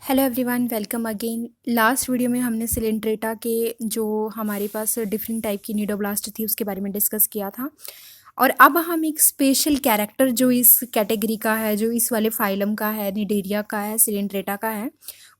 Hello everyone, welcome again. Last video में हमने Coelenterata के जो हमारे पास डिफरेंट टाइप की नीडोब्लास्ट थी उसके बारे में डिस्कस किया था। और अब हम एक स्पेशल कैरेक्टर जो इस कैटेगरी का है, जो इस वाले फाइलम का है, निडेरिया का है, सिलेंट्रेटा का है,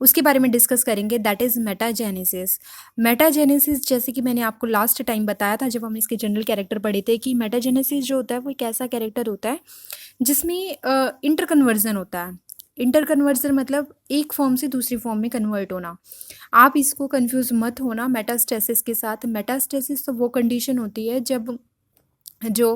उसके बारे में डिस्कस करेंगे। That is metagenesis. मेटाजेनेसिस जैसे कि मैंने आपको लास्ट टाइम बताया था जब हम इसके जनरल कैरेक्टर पढ़े थे कि मेटाजेनेसिस जो होता है वो एक ऐसा कैरेक्टर होता है जिसमें इंटरकन्वर्जन होता है। इंटर कन्वर्जन मतलब एक फॉर्म से दूसरी फॉर्म में कन्वर्ट होना। आप इसको कंफ्यूज मत होना मेटास्टेसिस के साथ। मेटास्टेसिस तो वो कंडीशन होती है जब जो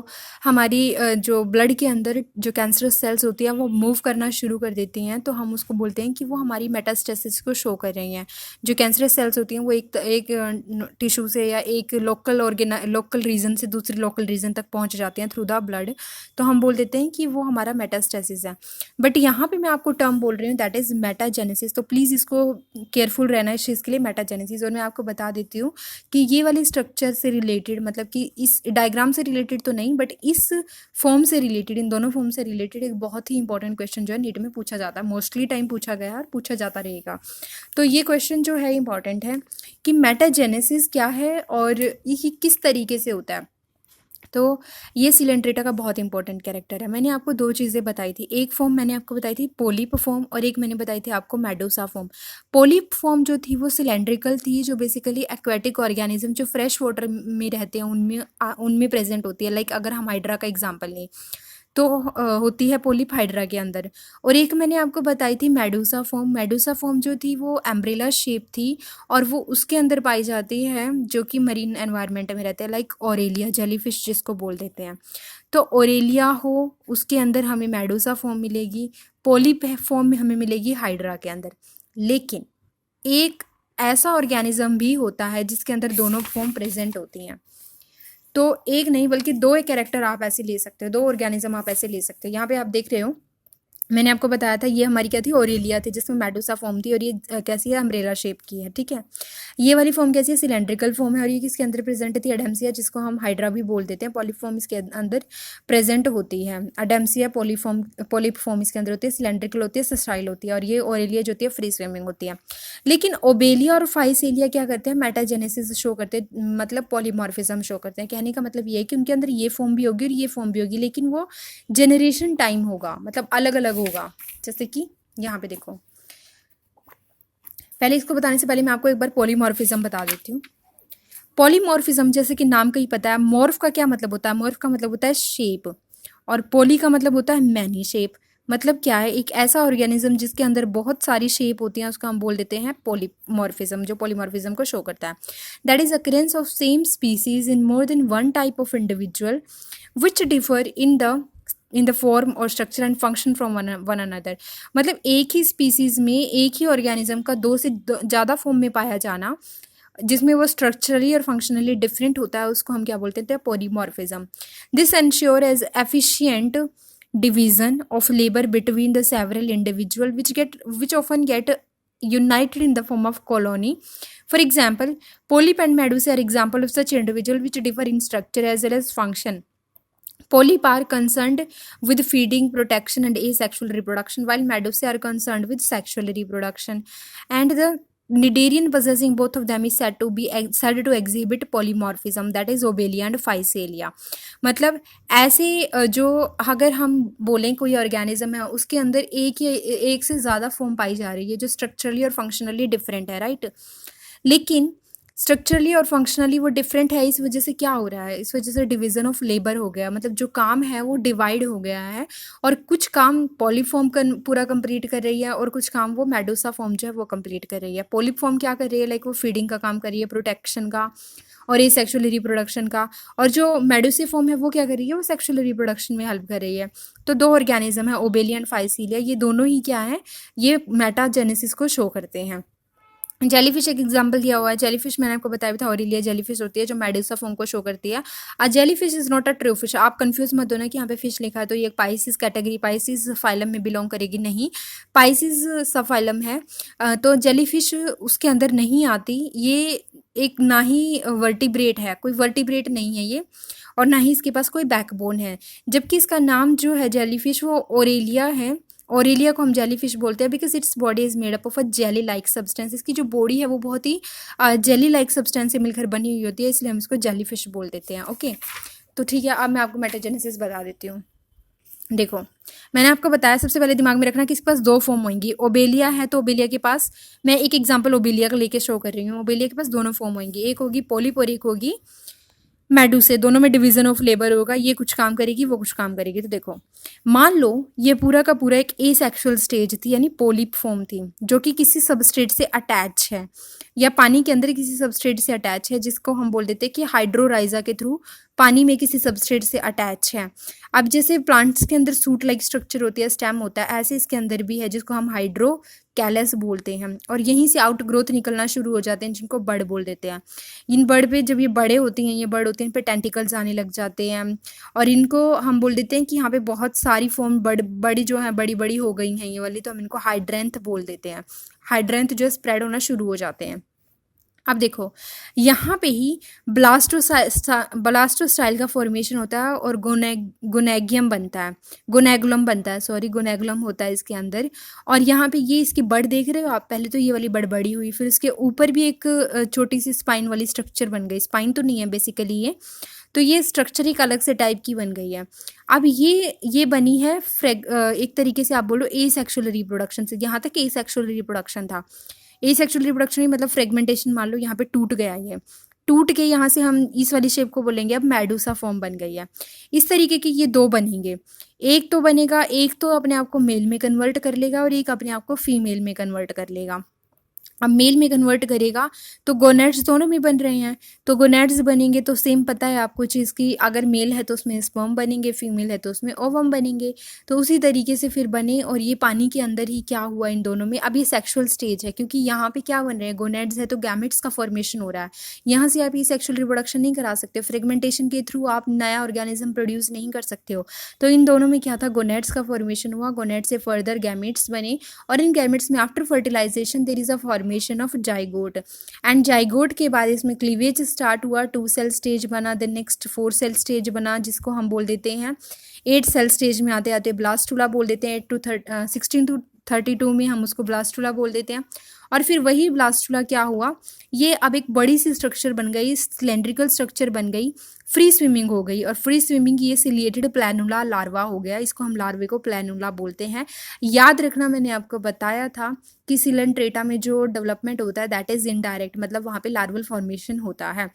हमारी जो ब्लड के अंदर जो कैंसरस सेल्स होती हैं वो मूव करना शुरू कर देती हैं, तो हम उसको बोलते हैं कि वो हमारी मेटास्टेसिस को शो कर रही हैं। जो कैंसरस सेल्स होती हैं वो एक टिश्यू से या एक लोकल रीजन से दूसरे लोकल रीजन तक पहुंच जाती हैं थ्रू द ब्लड, तो हम बोल देते हैं कि वो हमारा मेटास्टेसिस है। बट यहाँ पे मैं आपको टर्म बोल रही हूँ दैट इज़ मेटाजेनेसिस, तो प्लीज़ इसको केयरफुल रहना है इस चीज़ के लिए, मेटाजेनेसिस। और मैं आपको बता देती हूँ कि ये वाली स्ट्रक्चर से रिलेटेड, मतलब कि इस डायग्राम से रिलेटेड तो नहीं बट इस फॉर्म से रिलेटेड, इन दोनों फॉर्म से रिलेटेड एक बहुत ही इंपॉर्टेंट क्वेश्चन जो है नीट में पूछा जाता है। मोस्टली टाइम पूछा गया और पूछा जाता रहेगा। तो ये क्वेश्चन जो है इंपॉर्टेंट है कि मेटाजेनेसिस क्या है और ये किस तरीके से होता है। तो ये सिलेंट्रेटा का बहुत इंपॉर्टेंट कैरेक्टर है। मैंने आपको दो चीज़ें बताई थी, एक फॉर्म मैंने आपको बताई थी पोलिप फॉर्म और एक मैंने बताई थी आपको मेडूसा फॉर्म। पोलिप फॉर्म जो थी वो सिलेंड्रिकल थी, जो बेसिकली एक्वेटिक ऑर्गेनिज्म जो फ्रेश वाटर में रहते हैं उनमें प्रेजेंट होती है। लाइक अगर हम हाइड्रा का एग्जाम्पल लें तो होती है पोलिप हाइड्रा के अंदर। और एक मैंने आपको बताई थी मेडूसा फॉर्म। मेडूसा फॉर्म जो थी वो एम्ब्रेला शेप थी और वो उसके अंदर पाई जाती है जो कि मरीन एनवायरनमेंट में रहते हैं, लाइक ओरेलिया जेलीफिश जिसको बोल देते हैं। तो ओरेलिया हो उसके अंदर हमें मेडूसा फॉर्म मिलेगी, पोलिप फॉर्म में हमें मिलेगी हाइड्रा के अंदर। लेकिन एक ऐसा ऑर्गेनिज्म भी होता है जिसके अंदर दोनों फॉर्म प्रेजेंट होती हैं। तो एक नहीं बल्कि दो एक कैरेक्टर आप ऐसे ले सकते हो, दो ऑर्गेनिज्म आप ऐसे ले सकते हो। यहाँ पे आप देख रहे हो मैंने आपको बताया था ये हमारी क्या थी, ओरेलिया थी जिसमें मेडूसा फॉर्म थी और ये कैसी है, अम्ब्रेला शेप की है। ठीक है, ये वाली फॉर्म कैसी है, सिलेंड्रिकल फॉर्म है और ये किसके अंदर प्रेजेंट थी, अडेम्सिया जिसको हम हाइड्रा भी बोल देते हैं। पॉलीफॉर्म इसके अंदर प्रेजेंट होती है, अडेम्सिया पोलिप फॉर्म इसके अंदर होती है, सिलेंड्रिकल होती है, सस्टाइल होती है। और ये ओरेलिया जो होती है फ्री स्विमिंग होती है। लेकिन ओबेलिया और फाइसेलिया क्या करते हैं, मेटाजेनेसिस शो करते हैं, मतलब पॉलीमॉर्फिज्म शो करते हैं। कहने का मतलब ये है कि उनके अंदर ये फॉर्म भी होगी और ये फॉर्म भी होगी, लेकिन वो जेनरेशन टाइम होगा, मतलब अलग अलग होगा। जैसे कि यहाँ पे देखो, पहले इसको बताने से पहले मैं आपको एक बार पॉलीमॉर्फिज्म बता देती हूँ। पॉलीमॉर्फिज्म जैसे कि नाम का ही पता है, मॉर्फ का क्या मतलब होता है, मॉर्फ का मतलब होता है शेप और पोली का मतलब होता है मैनी शेप। मतलब क्या है, एक ऐसा ऑर्गेनिज्म जिसके अंदर बहुत सारी शेप होती हैं उसको हम बोल देते हैं पॉलीमॉर्फिज्म, जो पॉलीमॉर्फिज्म को शो करता है। That is occurrence of same species in more than one type of individual which differ in the form और structure and function from one another. मतलब एक ही स्पीसीज में एक ही ऑर्गेनिज्म का दो से ज़्यादा फॉर्म में पाया जाना जिसमें वो स्ट्रक्चरली और फंक्शनली डिफरेंट होता है उसको हम क्या बोलते हैं, polymorphism. This ensure as efficient division of labour between the several individual which often get united in the form of colony. For example, polyp and medusa are example of such individual which differ in structure as well as function. Polyp are concerned with feeding, protection, and asexual reproduction, while medusa are concerned with sexual reproduction. And the Cnidarian possessing both of them is said to exhibit polymorphism, that is obelia and physalia. मतलब ऐसे जो अगर हम बोलें कोई organism है उसके अंदर एक से ज़्यादा फॉर्म पाई जा रही है जो स्ट्रक्चरली और फंक्शनली डिफरेंट है, राइट। लेकिन स्ट्रक्चरली और फंक्शनली वो डिफरेंट है, इस वजह से क्या हो रहा है, इस वजह से डिवीजन ऑफ लेबर हो गया, मतलब जो काम है वो डिवाइड हो गया है और कुछ काम पॉलीफॉर्म पूरा कंप्लीट कर रही है और कुछ काम वो मेडूसा फॉर्म जो है वो कंप्लीट कर रही है। पोलिप फॉर्म क्या कर रही है, लाइक वो फीडिंग का काम कर रही है, प्रोटेक्शन का और ये सेक्शुअल रिप्रोडक्शन का। और जो मेडूसी फॉर्म है वो क्या कर रही है, वो सेक्शुअल रिप्रोडक्शन में हेल्प कर रही है। तो दो ऑर्गेनिज्म है, ओबेलिया एंड फाइसीलिया, ये दोनों ही क्या है, ये मेटाजेनेसिस को शो करते हैं। जेलीफिश एक एग्जांपल दिया हुआ है। जेलीफिश मैंने आपको बताया था ऑरेलिया जेलीफिश होती है जो मेडूसा फॉर्म को शो करती है। Jellyfish is not a true fish. आप कंफ्यूज मत होना कि यहाँ पे फिश लिखा है तो ये पाइसिस कैटेगरी, पाइसिस फाइलम में बिलोंग करेगी, नहीं, पाइसिस सब फाइलम है। तो जेलीफिश उसके अंदर नहीं आती। ये एक ना ही वर्टिब्रेट है, कोई वर्टिब्रेट नहीं है ये, और ना ही इसके पास कोई बैकबोन है। जबकि इसका नाम जो है जेलीफिश वो ओरेलिया है ओरेलिया को हम जेली फिश बोलते हैं because its body is made up of a jelly like substance. इसकी जो बॉडी है वो बहुत ही जेली लाइक सब्सटेंस से मिलकर बनी हुई होती है, इसलिए हम इसको जेली फिश बोल देते हैं। ओके, तो ठीक है, अब मैं आपको मेटाजेनेसिस बता देती हूँ। देखो, मैंने आपको बताया, सबसे पहले दिमाग में रखना कि इसके पास दो फॉर्म होंगी। ओबेलिया है तो ओबेलिया के पास, मैं एक एग्जांपल ओबेलिया का लेके शो कर रही हूँ। ओबेलिया के पास दोनों फॉर्म होंगी, एक होगी पोलिप और एक होगी मेडुसे। दोनों में डिवीजन ऑफ लेबर होगा, ये कुछ काम करेगी वो कुछ काम करेगी। तो देखो, मान लो ये पूरा का पूरा एक एसेक्सुअल स्टेज थी, यानी पोलिप फॉर्म थी, जो कि किसी सबस्ट्रेट से अटैच है या पानी के अंदर किसी सबस्ट्रेट से अटैच है, जिसको हम बोल देते हैं कि हाइड्रोराइजा के थ्रू पानी में किसी सबस्ट्रेट से अटैच है। अब जैसे प्लांट्स के अंदर सूट लाइक स्ट्रक्चर होती है, स्टेम होता है, ऐसे इसके अंदर भी है, जिसको हम हाइड्रो कैलस बोलते हैं। और यहीं से आउट ग्रोथ निकलना शुरू हो जाते हैं, जिनको बर्ड बोल देते हैं। इन बर्ड पे जब ये बड़े होते हैं, ये बर्ड होते हैं, इन पे टेंटिकल्स आने लग जाते हैं, और इनको हम बोल देते हैं कि यहाँ पे बहुत सारी फॉर्म बड़ी जो है बड़ी बड़ी हो गई हैं ये वाली, तो हम इनको हाइड्रेंथ बोल देते हैं। हाइड्रेंथ जो स्प्रेड होना शुरू हो जाते हैं। अब देखो, यहाँ पे ही ब्लास्टोस्टाइल का फॉर्मेशन होता है और गोनेगियम बनता है, गोनेगुलम बनता है, सॉरी गोनेगुलम होता है इसके अंदर। और यहाँ पे ये इसकी बड़ देख रहे हो आप, पहले तो ये वाली बड़ बड़ी हुई, फिर इसके ऊपर भी एक छोटी सी स्पाइन वाली स्ट्रक्चर बन गई। स्पाइन तो नहीं है बेसिकली ये, तो ये स्ट्रक्चर एक अलग से टाइप की बन गई है। अब ये बनी है एक तरीके से आप बोलो एसेक्सुअल रिप्रोडक्शन से। यहाँ तक एसेक्सुअल रिप्रोडक्शन था। एसेक्सुअल रिप्रोडक्शन ही मतलब फ्रेगमेंटेशन, मान लो यहाँ पे टूट गया, ये टूट के यहाँ से हम इस वाली शेप को बोलेंगे अब मेडुसा फॉर्म बन गई है। इस तरीके के ये दो बनेंगे, एक तो बनेगा, एक तो अपने आप को मेल में कन्वर्ट कर लेगा और एक अपने आप को फीमेल में कन्वर्ट कर लेगा। अब मेल में कन्वर्ट करेगा तो गोनेड्स दोनों में बन रहे हैं, तो गोनेड्स बनेंगे तो सेम पता है आपको चीज़ की, अगर मेल है तो उसमें स्पर्म बनेंगे, फीमेल है तो उसमें ओवम बनेंगे। तो उसी तरीके से फिर बने, और ये पानी के अंदर ही क्या हुआ इन दोनों में, अब ये सेक्सुअल स्टेज है, क्योंकि यहाँ पे क्या बन रहे हैं, गोनेड्स है तो गैमेट्स का फॉर्मेशन हो रहा है। यहाँ से आप ये सेक्सुअल रिप्रोडक्शन नहीं करा सकते, फ्रेगमेंटेशन के थ्रू आप नया ऑर्गेनिज्म प्रोड्यूस नहीं कर सकते हो। तो इन दोनों में क्या था, गोनेड्स का फॉर्मेशन हुआ, गोनेड से फर्दर गैमेट्स बने, और इन गैमेट्स में after fertilization there is a formation of zygote, and zygote के बाद इसमें क्लीवेज स्टार्ट हुआ, 2 सेल स्टेज बना, देन नेक्स्ट 4 सेल स्टेज बना, जिसको हम बोल देते हैं 8 सेल स्टेज में आते आते ब्लास्टुला बोल देते हैं। 16 to 32 में हम उसको ब्लास्टुला बोल देते हैं। और फिर वही ब्लास्टुला क्या हुआ, ये अब एक बड़ी सी स्ट्रक्चर बन गई, सिलेंड्रिकल स्ट्रक्चर बन गई, फ्री स्विमिंग हो गई, और फ्री स्विमिंग ये सिलिएटेड प्लैनुला लार्वा हो गया। इसको हम लार्वे को प्लैनुला बोलते हैं। याद रखना, मैंने आपको बताया था कि सिलेंट्रेटा में जो डेवलपमेंट होता है दैट इज इनडायरेक्ट, मतलब वहाँ पे लार्वल फॉर्मेशन होता है।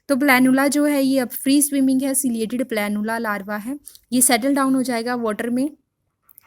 तो प्लैनुला जो है ये अब फ्री स्विमिंग है, सिलिएटेड प्लैनुला लार्वा है, ये सेटल डाउन हो जाएगा वाटर में,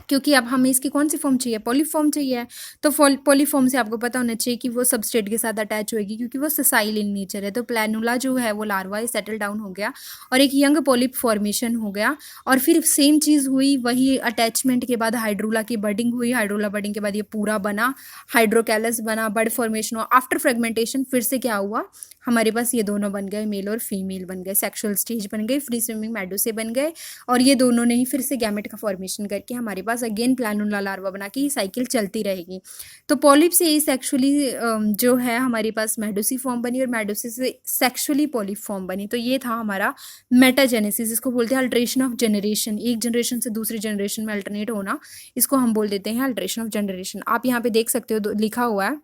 क्योंकि अब हमें इसकी कौन सी फॉर्म चाहिए, पॉलीफॉर्म चाहिए। तो पॉलीफॉर्म से आपको पता होना चाहिए कि वो सबस्ट्रेट के साथ अटैच होगी, क्योंकि वो ससाइल इन नेचर है। तो प्लैनुला जो है वो लार्वा सेटल डाउन हो गया और एक यंग पॉलिप फॉर्मेशन हो गया। और फिर सेम चीज़ हुई, वही अटैचमेंट के बाद हाइड्रोला की बडिंग हुई, हाइड्रोला बडिंग के बाद ये पूरा बना, हाइड्रोकैलस बना, बर्ड फॉर्मेशन हुआ। आफ्टर फ्रेगमेंटेशन फिर से क्या हुआ, हमारे पास ये दोनों बन गए, मेल और फीमेल बन गए, सेक्सुअल स्टेज बन गई, फ्री स्विमिंग मेडुसे बन गए, और ये दोनों ने ही फिर से गैमेट का फॉर्मेशन करके हमारे पास अगेन प्लैनुला लार्वा बना के ये साइकिल चलती रहेगी। तो पॉलिप से ये सेक्सुअली जो है हमारे पास मेडुसी फॉर्म बनी, और मेडुसी से सेक्सुअली पॉलिप फॉर्म बनी। तो ये था हमारा मेटाजेनेसिस, इसको बोलते हैं अल्ट्रेशन ऑफ जनरेशन, एक जनरेशन से दूसरी जनरेशन में अल्टरनेट होना, इसको हम बोल देते हैं अल्ट्रेशन ऑफ जनरेशन। आप यहाँ पे देख सकते हो लिखा हुआ है,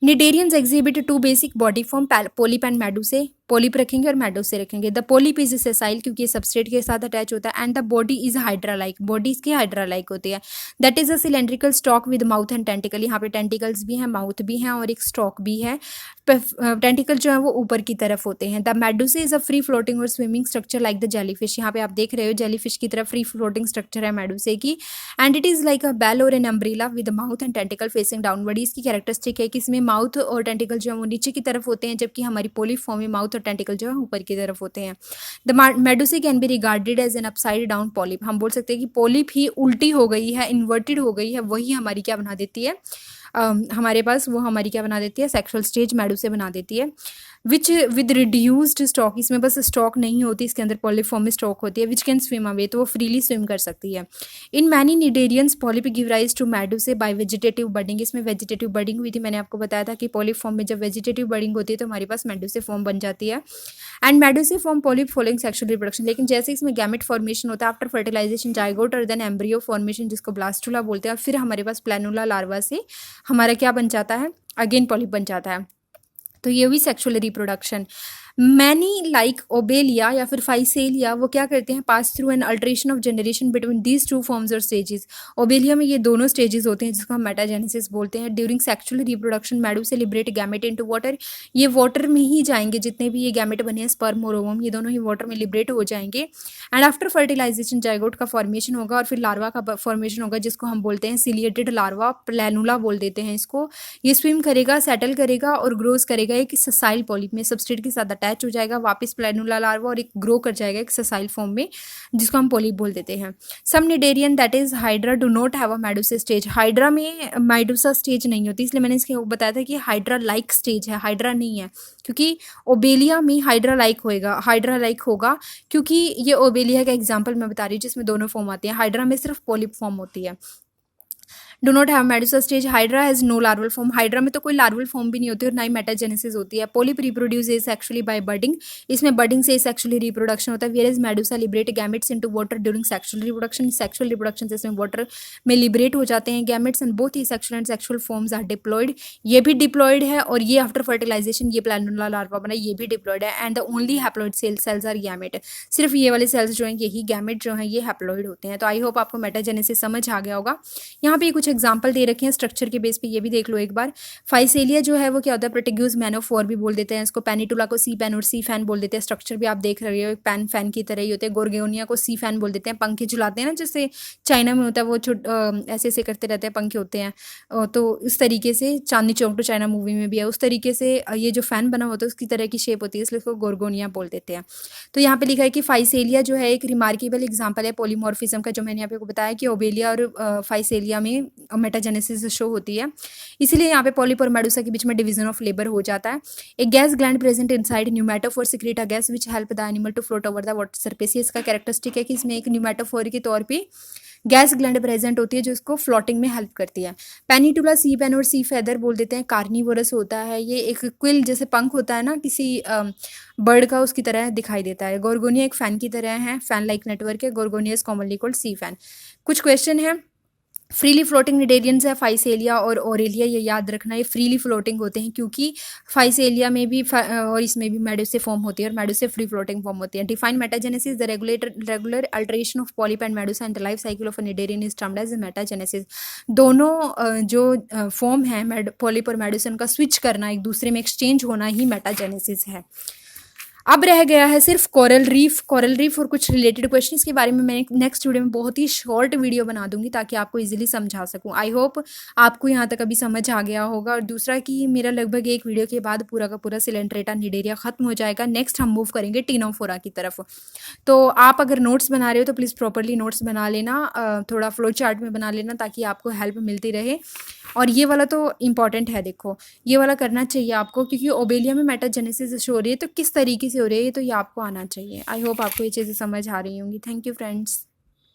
Cnidarians exhibit two basic body form, polyp and medusae। Polyp रखेंगे और मेडुसे रखेंगे। द पोलिप इज सेसाइल, क्योंकि ये सबस्ट्रेट के साथ अटैच होता है, and the body is hydra like, body इसकी हाइड्रा लाइक होती है। That is a cylindrical stock with mouth and tentacle, यहाँ पे टेंटिकल्स भी हैं, माउथ भी हैं, और एक स्टॉक भी है। टेंटिकल जो है वो ऊपर की तरफ होते हैं। The medusae is a free floating और swimming structure like the jellyfish, यहाँ पे आप देख रहे हो जेलीफिश की तरफ फ्री फ्लोटिंग स्ट्रक्चर है मेडुसे की, and it is like a bell और an umbrella with mouth and tentacle facing downward. इसकी कैरेक्टरिस्टिक है कि इसमें माउथ और टेंटिकल जो है वो नीचे की तरफ होते हैं, जबकि हमारी पोलिप फॉर्म में माउथ और टेंटिकल जो है ऊपर की तरफ होते हैं। The medusae can be regarded as an upside down polyp, हम बोल सकते हैं कि पॉलिप ही उल्टी हो गई है, इन्वर्टेड हो गई है, वही हमारी क्या बना देती है, हमारे पास वो हमारी क्या बना देती है, सेक्सुअल स्टेज मेडुसा बना देती है, विच विद रिड्यूस्ड स्टॉक, इसमें बस स्टॉक नहीं होती, इसके अंदर पॉलीफॉर्म में स्टॉक होती है, विच कैन स्विम अवे, तो वो फ्रीली स्विम कर सकती है। In many cnidarians polyp give rise to medusa by vegetative budding, इसमें वेजिटेटिव बडिंग हुई थी, मैंने आपको बताया था कि पॉलीफॉर्म में जब वेजिटेटिव बडिंग होती है तो हमारे पास मेडुसा फॉर्म बन जाती है। And Medusa form polyp following sexual reproduction, लेकिन जैसे इसमें गैमेट फॉर्मेशन होता है आफ्टर फर्टिलाइजेशन, जाइगोट और देन एम्ब्रियो फॉर्मेशन जिसको ब्लास्टुला बोलते हैं, और फिर हमारे पास प्लैनुला लार्वा से हमारा क्या बन जाता है, अगेन पॉलिप बन जाता है। तो ये हुई sexual reproduction. Many like Obelia या फिर फाइसेलिया, वो क्या करते हैं, pass through an alteration of generation between these two forms और स्टेजेस। ओबेलिया में ये दोनों स्टेजेस होते हैं जिसको हम मेटाजेनेसिस बोलते हैं। During sexual reproduction Medusa liberate gamete into water, ये वाटर में ही जाएंगे, जितने भी ये गैमेट बने हैं स्पर्म और ओवम, ये दोनों ही वाटर में लिबरेट हो जाएंगे। एंड आफ्टर फर्टिलाइजेशन जाइगोट का फॉर्मेशन होगा और फिर लार्वा का फॉर्मेशन होगा जिसको हम बोलते हैं सिलिएटेड लार्वा, प्लैनुला बोल देते हैं इसको। ये स्विम करेगा, सेटल करेगा और ग्रोज करेगा एक ससाइल पॉलिप में, सबस्ट्रेट के साथ अटैच हो जाएगा, वापस प्लैनुला लार्वा और एक ग्रो कर जाएगा एक ससाइल फॉर्म में जिसको हम पॉलिप बोल देते हैं। Some cnidarian that is hydra do not have a medusa stage, hydra में मेडुसा स्टेज नहीं होती, इसलिए मैंने इसके बताया था कि हाइड्रा लाइक स्टेज है, हाइड्रा नहीं है, क्योंकि ओबेलिया में हाइड्रा लाइक होगा क्योंकि ये ओबेलिया का एग्जाम्पल मैं बता रही हूँ जिसमें दोनों फॉर्म आती हैं, हाइड्रा में सिर्फ पॉलिप फॉर्म होती है। Do not have medusa stage, hydra has no larval form, hydra में तो कोई लार्वल फॉर्म भी नहीं होती और ना ही मेटाजेनेसिस होती है। Polyp reproduce actually by budding, इसमें बडिंग से सेक्सुअली रिप्रोडक्शन होता है। Whereas medusa liberate gametes into water during sexual reproduction, sexual reproduction से इसमें वाटर में लिबरेट हो जाते हैं गैमेट्स एंड बोथ ही sexual and sexual forms are diploid, ये भी डिप्लॉयड है और ये आफ्टर फर्टिलाइजेशन ये प्लैनुला लार्वा बना ये भी डिप्लॉयड है। And the only haploid cells are gamete, सिर्फ ये वाले सेल्स जो हैं यही गैमेट जो हैं ये हैप्लॉयड होते हैं। तो आई होप आपको मेटाजेनेसिस समझ आ गया होगा। यहाँ पे कुछ एग्जाम्पल दे रखे हैं स्ट्रक्चर के बेस पे, ये भी देख लो एक बार। फाइसेलिया जो है वो क्या होता है, प्रोटेग्यूज मैनोफोर भी बोल देते हैं इसको, पेनिटुला को सी पेन और सी फैन बोल देते हैं। स्ट्रक्चर भी आप देख रहे हो पैन फैन की तरह ही होते हैं। गोर्गोनिया को सी फैन बोल देते हैं, पंखे झुलाते हैं ना जैसे चाइना में होता है, वो ऐसे ऐसे करते रहते हैं, पंखे होते हैं। तो उस तरीके से Chandni Chowk to China movie में भी है, उस तरीके से ये जो फैन बना होता है उसकी तरह की शेप होती है, इसलिए इसको गोर्गोनिया बोल देते हैं। तो यहाँ पे लिखा है कि फाइसेलिया जो है एक रिमार्केबल एग्जाम्पल है पॉलीमॉर्फिज्म का, जो मैंने यहाँ पे बताया कि ओबेलिया और फाइसेलिया में मेटाजेनेसिस शो होती है, इसलिए यहाँ पे पॉलिप और मेडुसा के बीच में डिवीजन ऑफ लेबर हो जाता है। एक gas gland present inside pneumatophore secrete a gas which help the animal to float over the water surface, इसका कैरेक्टरिस्टिक है कि इसमें एक न्यूमेटोफोर के तौर पे गैस ग्लैंड प्रेजेंट होती है जो इसको फ्लोटिंग में हेल्प करती है। पेनिटुला सी पेन और सी फेदर बोल देते हैं, कार्निवोरस होता है, ये एक क्विल जैसे पंख होता है ना किसी बर्ड का, उसकी तरह दिखाई देता है। गोर्गोनिया एक फैन की तरह है, फैन लाइक नेटवर्क है, gorgonia is commonly called sea fan. कुछ क्वेश्चन है, फ्रीली फ्लोटिंग निडेरियंस है फाइसेलिया और ओरेलिया, ये याद रखना ये फ्रीली फ्लोटिंग होते हैं क्योंकि फाइसेलिया में भी और इसमें भी मेडुसा फॉर्म होती है और मेडुसा फ्री फ्लोटिंग फॉर्म होती है। Define metagenesis, the regular alteration of polyp and medusa in the life cycle of a cnidarian is termed as metagenesis. दोनों जो फॉर्म है पॉलिप और मेडुसा, उनका स्विच करना, एक दूसरे में एक्सचेंज होना ही मेटाजेनेसिस है। अब रह गया है सिर्फ कोरल रीफ और कुछ रिलेटेड क्वेश्चंस के बारे में मैं नेक्स्ट वीडियो में बहुत ही शॉर्ट वीडियो बना दूंगी ताकि आपको इजीली समझा सकूं। आई होप आपको यहाँ तक अभी समझ आ गया होगा। और दूसरा कि मेरा लगभग एक वीडियो के बाद पूरा का पूरा सिलेंट्रेटा निडेरिया खत्म हो जाएगा। नेक्स्ट हम मूव करेंगे टिनोफोरा की तरफ। तो आप अगर नोट्स बना रहे हो तो प्लीज़ प्रॉपरली नोट्स बना लेना, थोड़ा फ्लो चार्ट में बना लेना ताकि आपको हेल्प मिलती रहे। और ये वाला तो इम्पॉर्टेंट है, देखो ये वाला करना चाहिए आपको क्योंकि ओबेलिया में मेटाजेनेसिस हो रही है तो किस तरीके से हो रही है तो ये आपको आना चाहिए। आई होप आपको ये चीज़ें समझ आ रही होंगी। Thank you friends.